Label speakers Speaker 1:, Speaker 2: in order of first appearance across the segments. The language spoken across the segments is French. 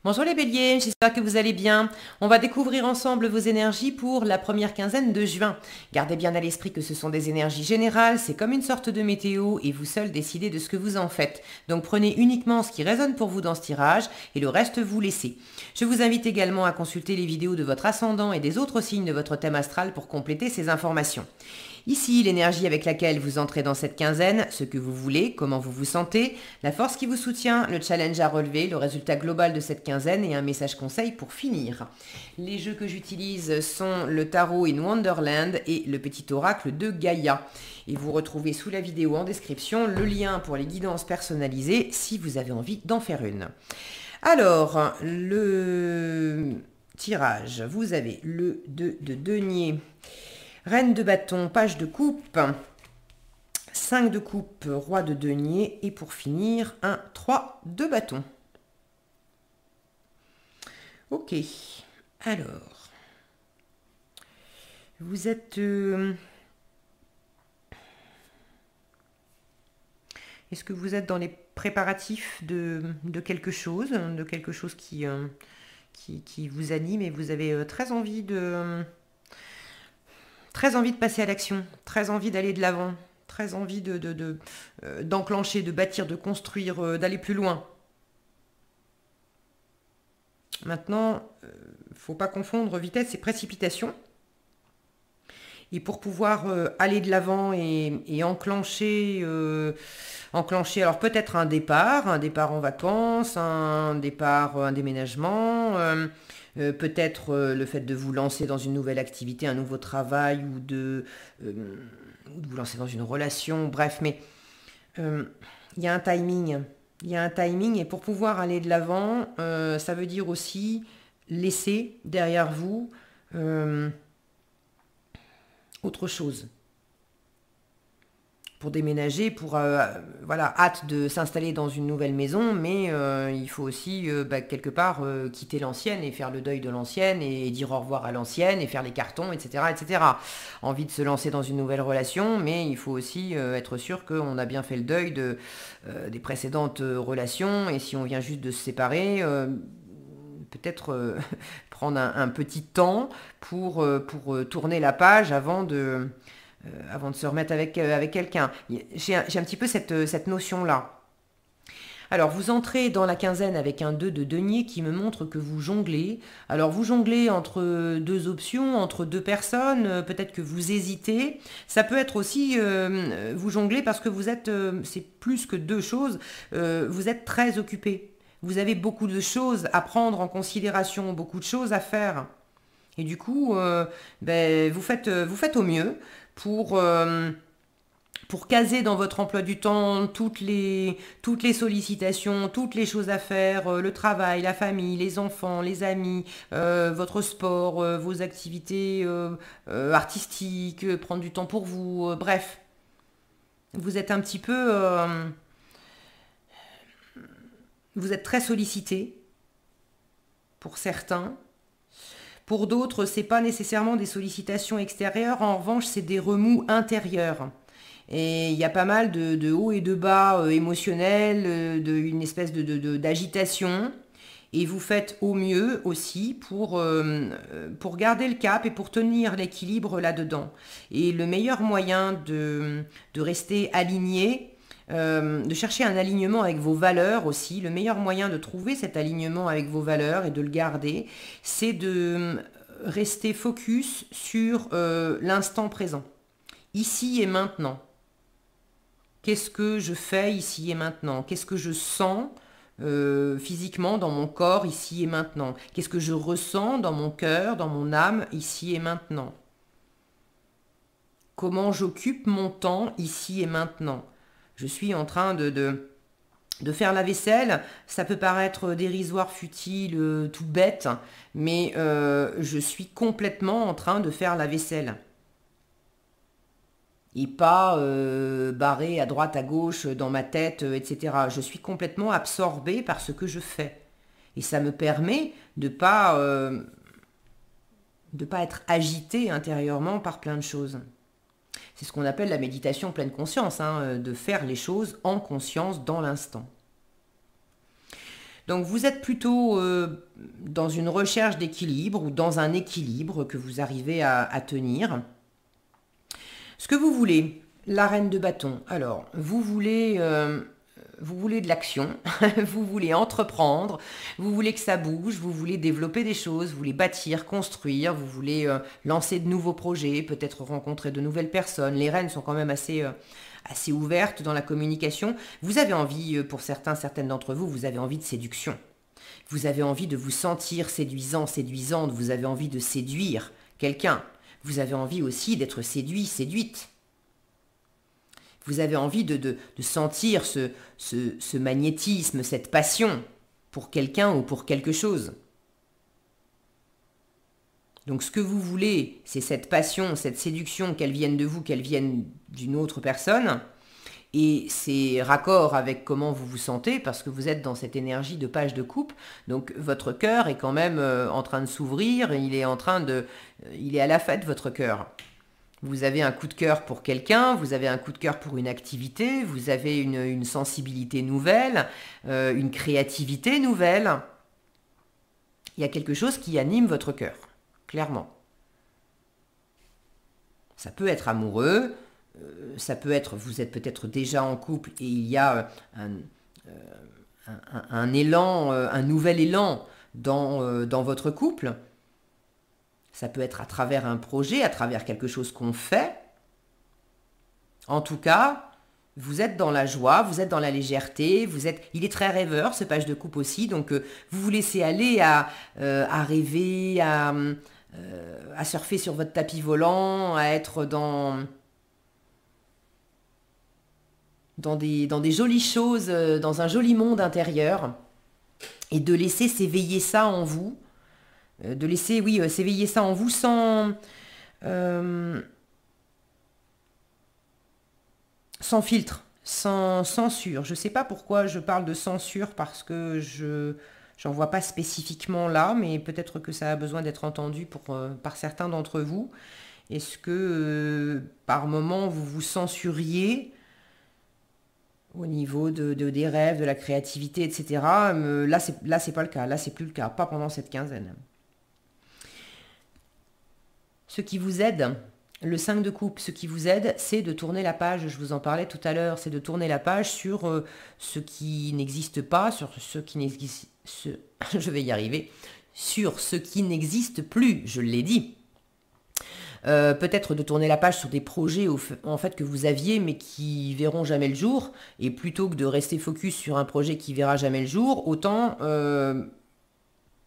Speaker 1: Bonjour les béliers, j'espère que vous allez bien. On va découvrir ensemble vos énergies pour la première quinzaine de juin. Gardez bien à l'esprit que ce sont des énergies générales, c'est comme une sorte de météo et vous seul décidez de ce que vous en faites. Donc prenez uniquement ce qui résonne pour vous dans ce tirage et le reste vous laissez. Je vous invite également à consulter les vidéos de votre ascendant et des autres signes de votre thème astral pour compléter ces informations. Ici, l'énergie avec laquelle vous entrez dans cette quinzaine, ce que vous voulez, comment vous vous sentez, la force qui vous soutient, le challenge à relever, le résultat global de cette quinzaine et un message conseil pour finir. Les jeux que j'utilise sont le tarot in Wonderland et le petit oracle de Gaïa. Et vous retrouvez sous la vidéo en description le lien pour les guidances personnalisées si vous avez envie d'en faire une. Alors, le tirage, vous avez le 2 de denier, Reine de bâton, page de coupe, 5 de coupe, roi de denier et pour finir, un 3 de bâton. Ok, alors, vous êtes... Est-ce que vous êtes dans les préparatifs de quelque chose qui vous anime et vous avez très envie de passer à l'action, très envie d'aller de l'avant, très envie d'enclencher, de bâtir, de construire, d'aller plus loin. Maintenant, faut pas confondre vitesse et précipitation. Et pour pouvoir aller de l'avant et enclencher, alors peut-être un départ en vacances, un déménagement, peut-être le fait de vous lancer dans une nouvelle activité, un nouveau travail ou de vous lancer dans une relation, bref, mais il y a un timing. Il y a un timing et pour pouvoir aller de l'avant, ça veut dire aussi laisser derrière vous autre chose. Pour déménager, pour voilà, hâte de s'installer dans une nouvelle maison, mais il faut aussi quelque part quitter l'ancienne et faire le deuil de l'ancienne et dire au revoir à l'ancienne et faire les cartons, etc., etc. Envie de se lancer dans une nouvelle relation, mais il faut aussi être sûr qu'on a bien fait le deuil des précédentes relations et si on vient juste de se séparer, peut-être prendre un petit temps pour tourner la page avant de se remettre avec quelqu'un. J'ai un petit peu cette notion-là. Alors, vous entrez dans la quinzaine avec un 2 de denier qui me montre que vous jonglez. Alors, vous jonglez entre deux options, entre deux personnes, peut-être que vous hésitez. Ça peut être aussi, vous jonglez parce que vous êtes, c'est plus que deux choses, vous êtes très occupé. Vous avez beaucoup de choses à prendre en considération, beaucoup de choses à faire. Et du coup, vous faites au mieux pour caser dans votre emploi du temps toutes les sollicitations, toutes les choses à faire, le travail, la famille, les enfants, les amis, votre sport, vos activités artistiques, prendre du temps pour vous, bref. Vous êtes un petit peu... vous êtes très sollicité pour certains. Pour d'autres, c'est pas nécessairement des sollicitations extérieures, en revanche, c'est des remous intérieurs. Et il y a pas mal de hauts et de bas émotionnels, une espèce d'agitation. Et vous faites au mieux aussi pour garder le cap et pour tenir l'équilibre là-dedans. Et le meilleur moyen de rester aligné, de chercher un alignement avec vos valeurs aussi. Le meilleur moyen de trouver cet alignement avec vos valeurs et de le garder, c'est de rester focus sur l'instant présent. Ici et maintenant. Qu'est-ce que je fais ici et maintenant? Qu'est-ce que je sens physiquement dans mon corps ici et maintenant? Qu'est-ce que je ressens dans mon cœur, dans mon âme ici et maintenant? Comment j'occupe mon temps ici et maintenant? Je suis en train de faire la vaisselle, ça peut paraître dérisoire, futile, tout bête, mais je suis complètement en train de faire la vaisselle. Et pas barré à droite, à gauche, dans ma tête, etc. Je suis complètement absorbée par ce que je fais. Et ça me permet de pas être agitée intérieurement par plein de choses. C'est ce qu'on appelle la méditation pleine conscience, de faire les choses en conscience dans l'instant. Donc vous êtes plutôt dans une recherche d'équilibre ou dans un équilibre que vous arrivez à tenir. Ce que vous voulez, la reine de bâton. Alors, vous voulez de l'action, vous voulez entreprendre, vous voulez que ça bouge, vous voulez développer des choses, vous voulez bâtir, construire, vous voulez lancer de nouveaux projets, peut-être rencontrer de nouvelles personnes. Les reines sont quand même assez ouvertes dans la communication. Vous avez envie, pour certaines d'entre vous, vous avez envie de séduction. Vous avez envie de vous sentir séduisant, séduisante, vous avez envie de séduire quelqu'un. Vous avez envie aussi d'être séduit, séduite. Vous avez envie de sentir ce magnétisme, cette passion pour quelqu'un ou pour quelque chose. Donc ce que vous voulez, c'est cette passion, cette séduction, qu'elle vienne de vous, qu'elle vienne d'une autre personne. Et c'est raccord avec comment vous vous sentez, parce que vous êtes dans cette énergie de page de coupe. Donc votre cœur est quand même en train de s'ouvrir, il est à la fête, votre cœur. Vous avez un coup de cœur pour quelqu'un, vous avez un coup de cœur pour une activité, vous avez une sensibilité nouvelle, une créativité nouvelle. Il y a quelque chose qui anime votre cœur, clairement. Ça peut être amoureux, ça peut être, vous êtes peut-être déjà en couple et il y a un élan, un nouvel élan dans votre couple. Ça peut être à travers un projet, à travers quelque chose qu'on fait. En tout cas, vous êtes dans la joie, vous êtes dans la légèreté, il est très rêveur, ce page de coupe aussi, donc vous vous laissez aller à rêver, à surfer sur votre tapis volant, à être dans des jolies choses, dans un joli monde intérieur, et de laisser s'éveiller ça en vous, de laisser, s'éveiller ça en vous sans filtre, sans censure. Je ne sais pas pourquoi je parle de censure, parce que j'en vois pas spécifiquement là, mais peut-être que ça a besoin d'être entendu par certains d'entre vous. Est-ce que par moment vous vous censuriez au niveau des rêves, de la créativité, etc. Là, c'est pas le cas. Là, c'est plus le cas. Pas pendant cette quinzaine. Ce qui vous aide, le 5 de coupe, ce qui vous aide, c'est de tourner la page. Je vous en parlais tout à l'heure. C'est de tourner la page sur ce qui n'existe pas, sur ce qui n'existe... je vais y arriver. Sur ce qui n'existe plus, je l'ai dit. Peut-être de tourner la page sur des projets en fait que vous aviez mais qui verront jamais le jour, et plutôt que de rester focus sur un projet qui verra jamais le jour, autant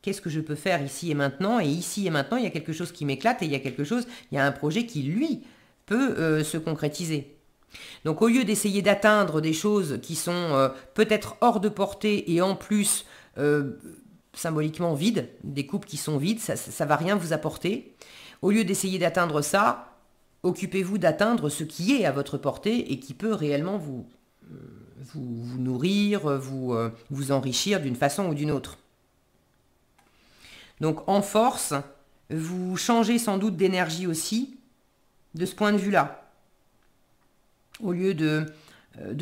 Speaker 1: qu'est-ce que je peux faire ici et maintenant, et ici et maintenant il y a quelque chose qui m'éclate, et il y a un projet qui lui peut se concrétiser. Donc au lieu d'essayer d'atteindre des choses qui sont peut-être hors de portée et en plus symboliquement vides, des coupes qui sont vides, ça va rien vous apporter. Au lieu d'essayer d'atteindre ça, occupez-vous d'atteindre ce qui est à votre portée et qui peut réellement vous nourrir, vous enrichir d'une façon ou d'une autre. Donc en force, vous changez sans doute d'énergie aussi, de ce point de vue-là. Au lieu de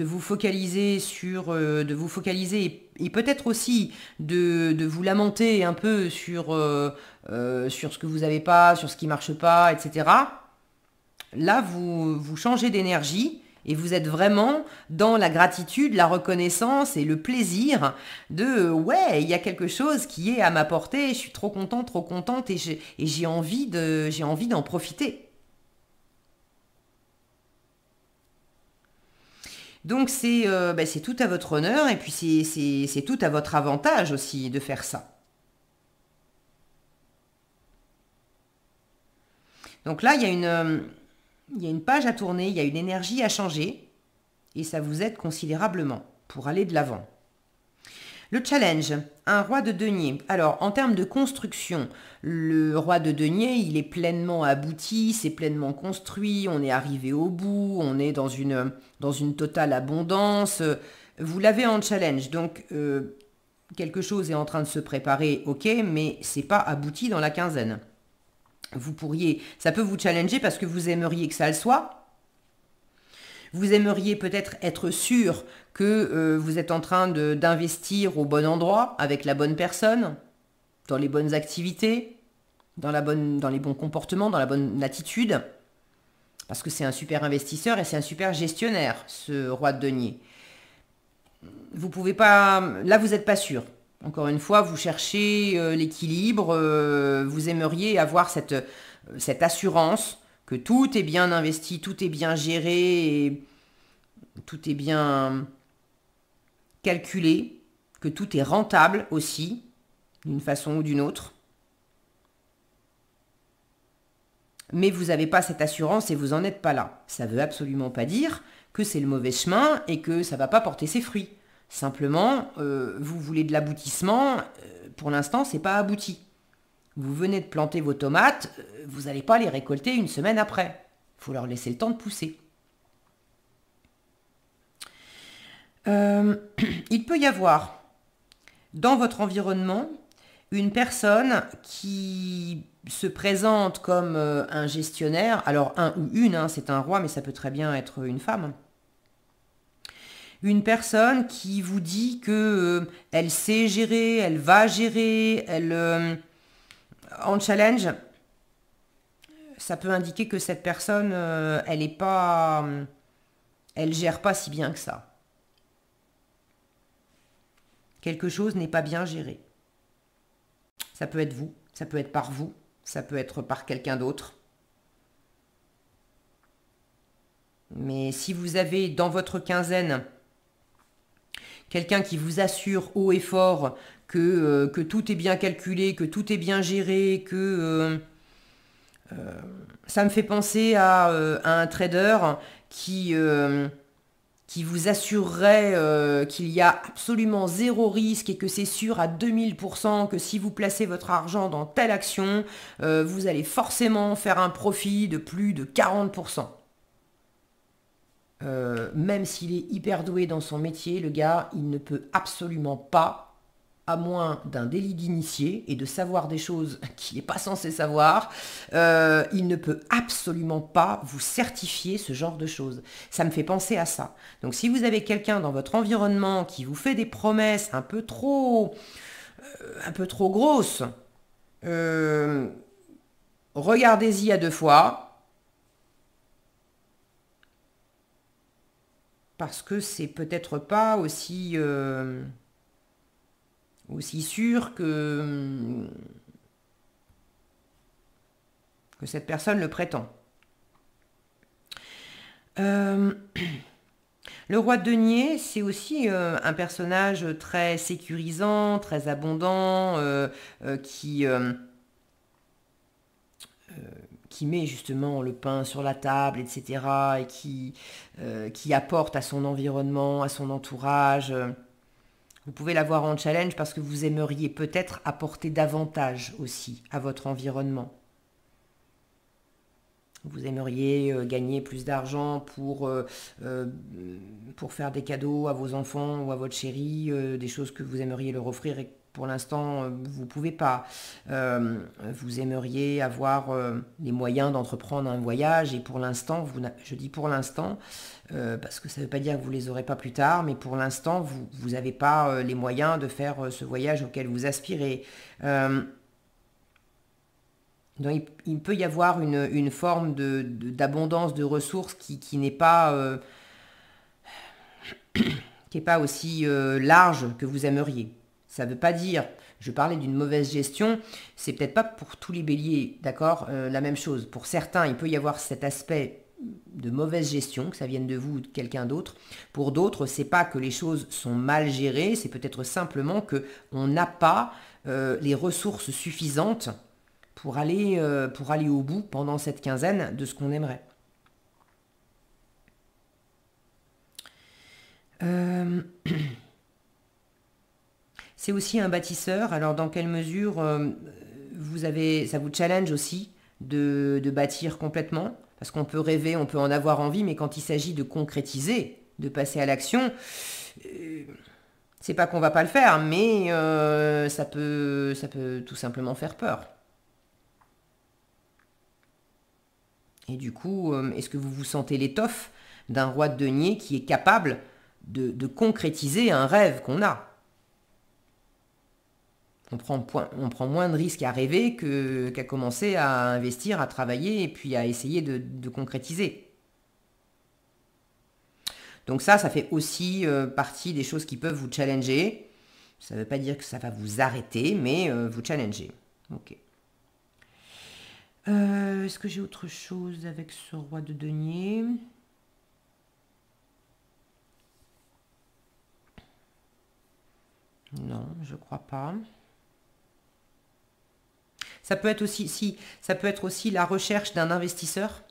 Speaker 1: vous focaliser et peut-être aussi de vous lamenter un peu sur ce que vous n'avez pas, sur ce qui ne marche pas, etc. Là, vous changez d'énergie et vous êtes vraiment dans la gratitude, la reconnaissance et le plaisir de ouais, il y a quelque chose qui est à ma portée, je suis trop contente et j'ai envie d'en profiter. Donc c'est tout à votre honneur et puis c'est tout à votre avantage aussi de faire ça. Donc là, il y a une page à tourner, il y a une énergie à changer et ça vous aide considérablement pour aller de l'avant. Le challenge, un roi de denier. Alors, en termes de construction, le roi de denier, il est pleinement abouti, c'est pleinement construit, on est arrivé au bout, on est dans une totale abondance. Vous l'avez en challenge, donc quelque chose est en train de se préparer, ok, mais c'est pas abouti dans la quinzaine. Ça peut vous challenger parce que vous aimeriez que ça le soit, Vous aimeriez peut-être être sûr que vous êtes en train d'investir au bon endroit, avec la bonne personne, dans les bonnes activités, dans les bons comportements, dans la bonne attitude. Parce que c'est un super investisseur et c'est un super gestionnaire, ce roi de denier. Vous pouvez pas... Là, vous n'êtes pas sûr. Encore une fois, vous cherchez l'équilibre, vous aimeriez avoir cette assurance que tout est bien investi, tout est bien géré, et tout est bien calculé, que tout est rentable aussi, d'une façon ou d'une autre. Mais vous n'avez pas cette assurance et vous n'en êtes pas là. Ça ne veut absolument pas dire que c'est le mauvais chemin et que ça ne va pas porter ses fruits. Simplement, vous voulez de l'aboutissement, pour l'instant, c'est pas abouti. Vous venez de planter vos tomates, vous n'allez pas les récolter une semaine après. Il faut leur laisser le temps de pousser. Il peut y avoir dans votre environnement une personne qui se présente comme un gestionnaire, alors un ou une, hein, c'est un roi, mais ça peut très bien être une femme. Une personne qui vous dit que elle sait gérer, elle va gérer, elle en challenge, ça peut indiquer que cette personne, elle est pas, elle gère pas si bien que ça. Quelque chose n'est pas bien géré. Ça peut être vous, ça peut être par vous, ça peut être par quelqu'un d'autre. Mais si vous avez dans votre quinzaine quelqu'un qui vous assure haut et fort que tout est bien calculé, que tout est bien géré, que ça me fait penser à un trader qui vous assurerait qu'il y a absolument zéro risque et que c'est sûr à 2000% que si vous placez votre argent dans telle action, vous allez forcément faire un profit de plus de 40%. Même s'il est hyper doué dans son métier, le gars, il ne peut absolument pas, à moins d'un délit d'initié et de savoir des choses qu'il n'est pas censé savoir, il ne peut absolument pas vous certifier ce genre de choses. Ça me fait penser à ça. Donc si vous avez quelqu'un dans votre environnement qui vous fait des promesses un peu trop grosses, regardez-y à deux fois. Parce que c'est peut-être pas aussi sûr que cette personne le prétend. Le roi de denier, c'est aussi un personnage très sécurisant, très abondant, qui met justement le pain sur la table, etc., et qui apporte à son environnement, à son entourage. Vous pouvez l'avoir en challenge parce que vous aimeriez peut-être apporter davantage aussi à votre environnement. Vous aimeriez gagner plus d'argent pour faire des cadeaux à vos enfants ou à votre chérie, des choses que vous aimeriez leur offrir et pour l'instant, vous ne pouvez pas. Vous aimeriez avoir les moyens d'entreprendre un voyage et pour l'instant, je dis pour l'instant, parce que ça ne veut pas dire que vous ne les aurez pas plus tard, mais pour l'instant, vous n'avez pas les moyens de faire ce voyage auquel vous aspirez. Donc, il peut y avoir une forme d'abondance de ressources qui n'est pas, aussi large que vous aimeriez. Ça ne veut pas dire, je parlais d'une mauvaise gestion, c'est peut-être pas pour tous les béliers, d'accord, la même chose. Pour certains, il peut y avoir cet aspect de mauvaise gestion, que ça vienne de vous ou de quelqu'un d'autre. Pour d'autres, c'est pas que les choses sont mal gérées, c'est peut-être simplement que on n'a pas les ressources suffisantes pour aller au bout pendant cette quinzaine de ce qu'on aimerait. C'est aussi un bâtisseur. Alors dans quelle mesure ça vous challenge aussi de bâtir complètement? Parce qu'on peut rêver, on peut en avoir envie, mais quand il s'agit de concrétiser, de passer à l'action, c'est pas qu'on va pas le faire, mais ça peut tout simplement faire peur. Et du coup, est-ce que vous vous sentez l'étoffe d'un roi de denier qui est capable de concrétiser un rêve qu'on a. On prend moins de risques à rêver qu'à commencer à investir, à travailler et puis à essayer de concrétiser. Donc ça fait aussi partie des choses qui peuvent vous challenger. Ça ne veut pas dire que ça va vous arrêter, mais vous challenger. Ok. Est-ce que j'ai autre chose avec ce roi de denier ? Non, je crois pas. Ça peut être aussi la recherche d'un investisseur,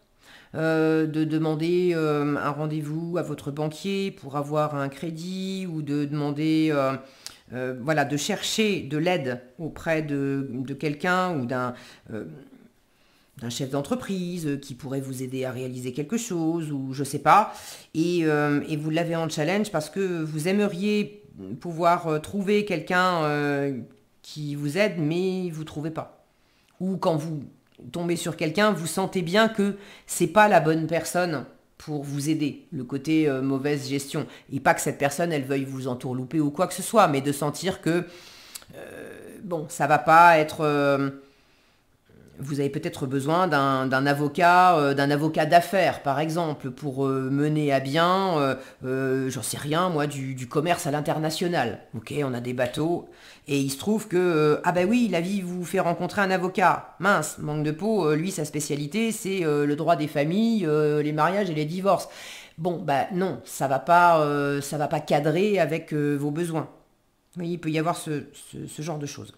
Speaker 1: de demander un rendez-vous à votre banquier pour avoir un crédit ou de demander, de chercher de l'aide auprès de quelqu'un ou d'un chef d'entreprise qui pourrait vous aider à réaliser quelque chose ou je sais pas. Et vous l'avez en challenge parce que vous aimeriez pouvoir trouver quelqu'un qui vous aide, mais vous ne trouvez pas. Ou quand vous tombez sur quelqu'un, vous sentez bien que c'est pas la bonne personne pour vous aider. Le côté mauvaise gestion. Et pas que cette personne, elle veuille vous entourlouper ou quoi que ce soit, mais de sentir que, ça va pas être... vous avez peut-être besoin d'un avocat d'affaires, par exemple, pour mener à bien, j'en sais rien, moi, du commerce à l'international. Ok, on a des bateaux, et il se trouve que, la vie vous fait rencontrer un avocat. Mince, manque de peau, lui, sa spécialité, c'est le droit des familles, les mariages et les divorces. Bon, non, ça va pas cadrer avec vos besoins. Vous voyez, il peut y avoir ce genre de choses.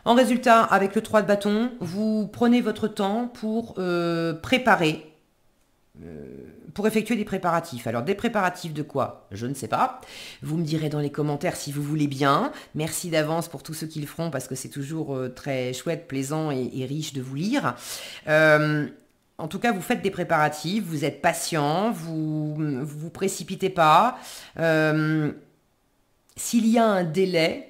Speaker 1: En résultat, avec le 3 de bâton, vous prenez votre temps pour préparer, pour effectuer des préparatifs. Alors, des préparatifs de quoi ? Je ne sais pas. Vous me direz dans les commentaires si vous voulez bien. Merci d'avance pour tous ceux qui le feront parce que c'est toujours très chouette, plaisant et riche de vous lire. En tout cas, vous faites des préparatifs, vous êtes patient, vous précipitez pas. S'il y a un délai,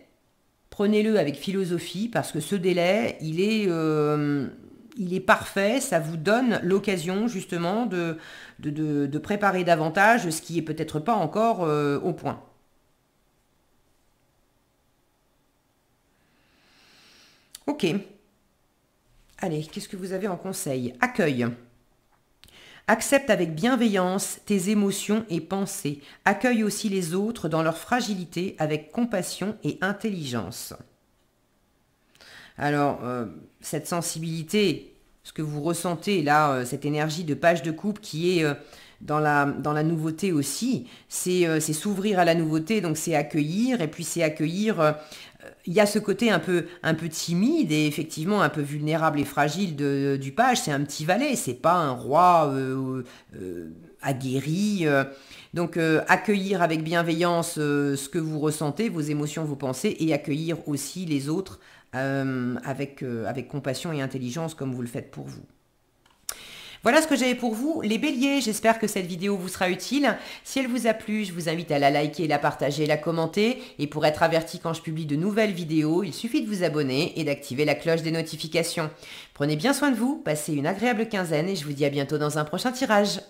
Speaker 1: prenez-le avec philosophie parce que ce délai, il est parfait. Ça vous donne l'occasion justement de préparer davantage ce qui est peut-être pas encore au point. Ok. Allez, qu'est-ce que vous avez en conseil ? Accueil. Accepte avec bienveillance tes émotions et pensées. Accueille aussi les autres dans leur fragilité avec compassion et intelligence. Alors, cette sensibilité, ce que vous ressentez là, cette énergie de page de coupe qui est dans la nouveauté aussi, c'est s'ouvrir à la nouveauté, donc c'est accueillir, et puis c'est accueillir... il y a ce côté un peu timide et effectivement un peu vulnérable et fragile du page. C'est un petit valet, c'est pas un roi aguerri. Donc accueillir avec bienveillance ce que vous ressentez, vos émotions, vos pensées, et accueillir aussi les autres avec compassion et intelligence comme vous le faites pour vous. Voilà ce que j'avais pour vous, les béliers. J'espère que cette vidéo vous sera utile. Si elle vous a plu, je vous invite à la liker, la partager, la commenter. Et pour être averti quand je publie de nouvelles vidéos, il suffit de vous abonner et d'activer la cloche des notifications. Prenez bien soin de vous, passez une agréable quinzaine et je vous dis à bientôt dans un prochain tirage.